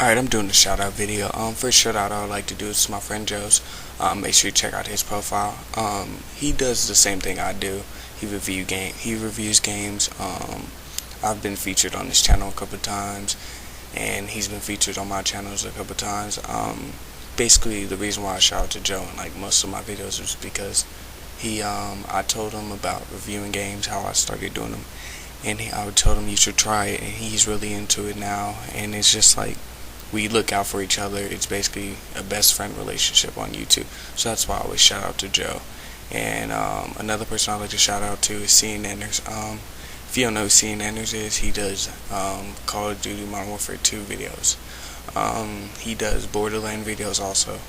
Alright, I'm doing a shout out video. First shout out I would like to do is to my friend Joe's. Make sure you check out his profile. He does the same thing I do. He reviews games. I've been featured on his channel a couple of times, and he's been featured on my channels a couple of times. Basically, the reason why I shout out to Joe in like most of my videos is because I told him about reviewing games, how I started doing them, and I told him you should try it, and he's really into it now. And it's just like, we look out for each other. It's basically a best friend relationship on YouTube. So that's why I always shout out to Joe. And another person I like to shout out to is SeaNanners. If you don't know who SeaNanners is, he does Call of Duty Modern Warfare 2 videos. He does Borderland videos also,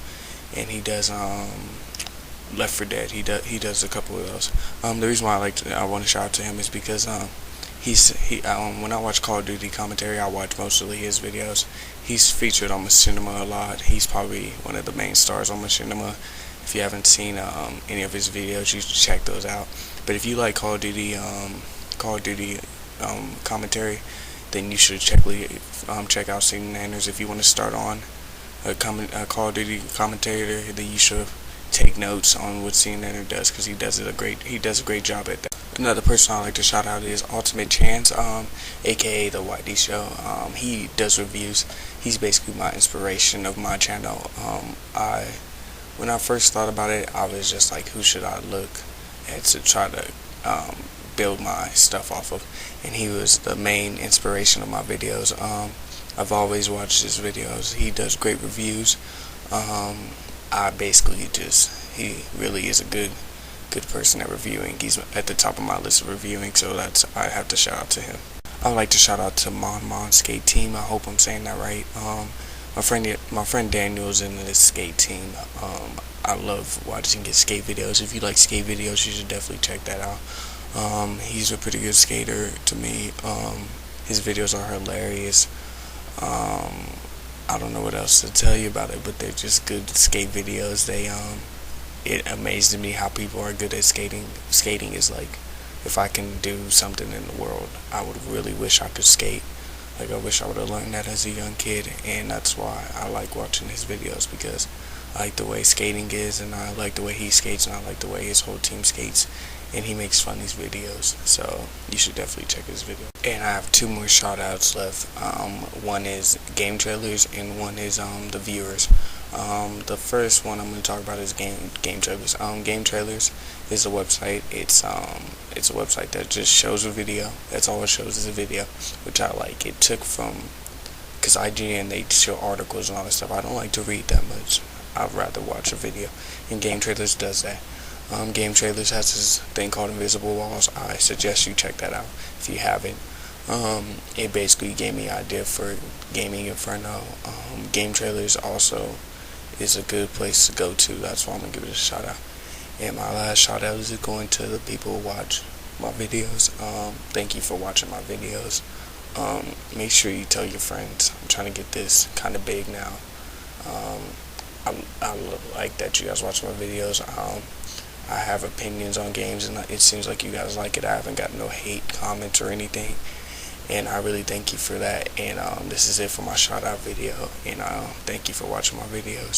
and he does Left 4 Dead. He does a couple of those. The reason why I want to shout out to him is because when I watch Call of Duty commentary, I watch mostly his videos. He's featured on Machinima a lot. He's probably one of the main stars on Machinima. If you haven't seen any of his videos, you should check those out. But if you like Call of Duty commentary, then you should check out SeaNanners. If you want to start on a Call of Duty commentator, then you should take notes on what SeaNanners does, because he does a great job at that. Another person I like to shout out is UltimateChance, aka the YD Show. He does reviews. He's basically my inspiration of my channel. When I first thought about it, I was just like, who should I look at to try to build my stuff off of? And he was the main inspiration of my videos. I've always watched his videos. He does great reviews. He really is a good person at reviewing. He's at the top of my list of reviewing, so I have to shout out to him. I would like to shout out to monmonskateteam. I hope I'm saying that right. My friend Daniel is in this skate team. I love watching his skate videos. If you like skate videos, you should definitely check that out. He's a pretty good skater to me. His videos are hilarious. I don't know what else to tell you about it, but they're just good skate videos. It amazes me how people are good at skating. Skating is like, if I can do something in the world, I would really wish I could skate. Like, I wish I would have learned that as a young kid, and that's why I like watching his videos, because I like the way skating is, and I like the way he skates, and I like the way his whole team skates, and he makes funny videos. So you should definitely check his video. And I have two more shout outs left. One is Gametrailers, and one is the viewers. The first one I'm going to talk about is Gametrailers. Gametrailers is a website. It's a website that just shows a video. That's all it shows is a video, which I like. It took from, because IGN, they show articles and all that stuff. I don't like to read that much. I'd rather watch a video, and Gametrailers does that. Gametrailers has this thing called Invisible Walls. I suggest you check that out if you haven't. It basically gave me an idea for Gaming Inferno. Gametrailers also is a good place to go to. That's why I'm going to give it a shout out. And my last shout out is going to the people who watch my videos. Thank you for watching my videos. Make sure you tell your friends. I'm trying to get this kind of big now. I like that you guys watch my videos. I have opinions on games, and it seems like you guys like it. I haven't got no hate comments or anything, and I really thank you for that. And this is it for my shout out video, and thank you for watching my videos.